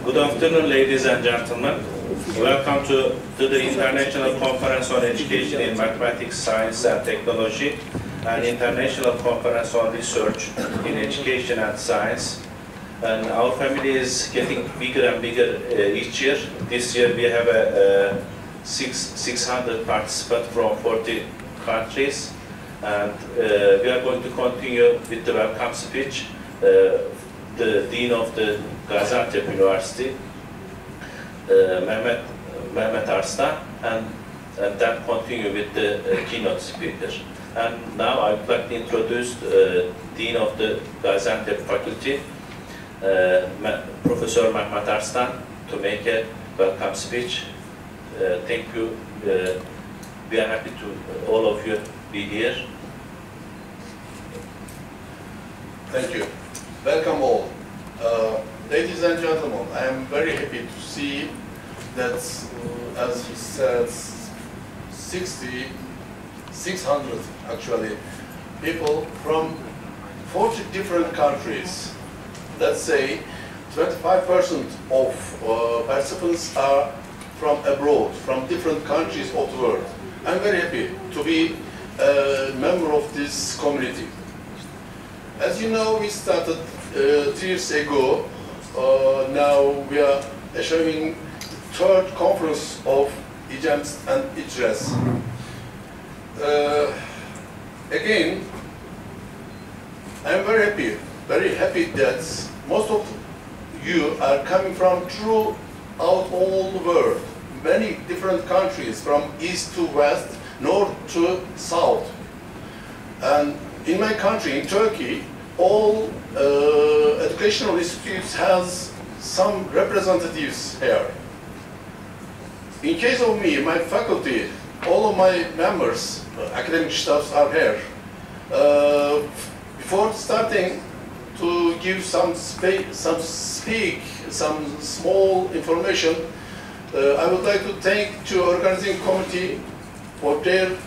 Good afternoon, ladies and gentlemen. Welcome to the International Conference on Education in Mathematics, Science and Technology, and International Conference on Research in Education and Science. And our family is getting bigger and bigger each year. This year we have 600 participants from 40 countries, and we are going to continue with the welcome speech. The Dean of the Gaziantep University, Mehmet Arslan, and then continue with the keynote speaker. And now I would like to introduce Dean of the Gaziantep Faculty, Professor Mehmet Arslan, to make a welcome speech. Thank you. We are happy to all of you be here. Thank you. Welcome all. Ladies and gentlemen, I am very happy to see that, as he said, 600 actually people from 40 different countries. Let's say 25% of participants are from abroad, from different countries of the world. I'm very happy to be a member of this community. As you know, we started 3 years ago. Now we are showing third conference of IGEMS and ICRES. Again, I'm very happy that most of you are coming from throughout all the world, many different countries, from east to west, north to south. And in my country, in Turkey, all educational institutes has some representatives here. In case of me, my faculty, all of my members, academic staffs are here. Before starting to give some small information, I would like to thank the organizing committee for their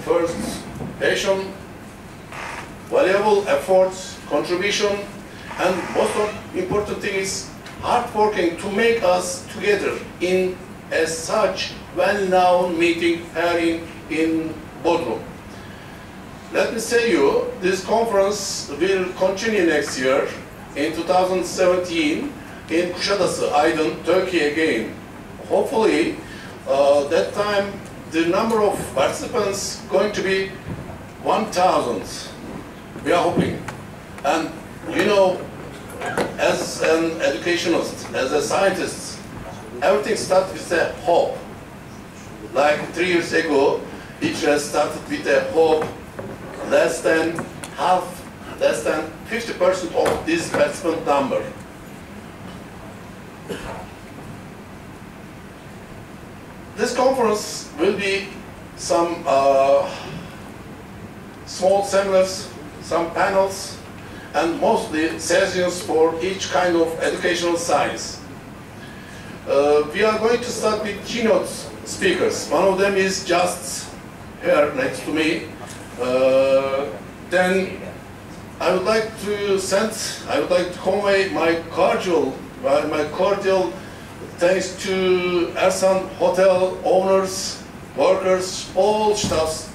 first patient, valuable efforts, contribution, and most important thing is hard working to make us together in such well-known meeting here in Bodrum. Let me say you, this conference will continue next year in 2017 in Kuşadası, Aydın, Turkey again. Hopefully, that time the number of participants going to be 1,000. We are hoping. And you know, as an educationist, as a scientist, everything starts with a hope. Like 3 years ago, ICRES started with a hope less than 50% of this participant number. This conference will be some small seminars, some panels, and mostly sessions for each kind of educational science. We are going to start with keynote speakers. One of them is just here next to me. Then I would like to convey my cordial thanks to Ersan Hotel owners, workers, all staffs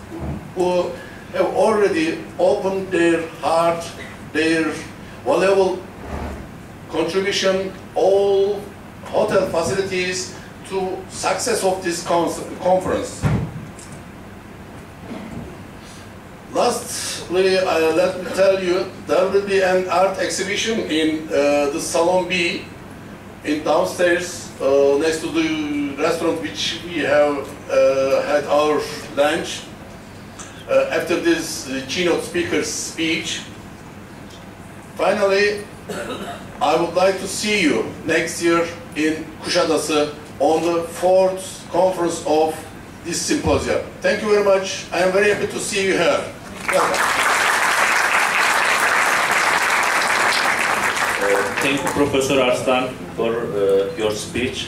who have already opened their heart, their valuable contribution, all hotel facilities to success of this conference. Lastly, let me tell you, there will be an art exhibition in the Salon B in downstairs next to the restaurant which we have had our lunch. After this keynote speaker's speech. Finally, I would like to see you next year in Kuşadası on the 4th conference of this symposium. Thank you very much. I am very happy to see you here. Thank you, Professor Arslan, for your speech.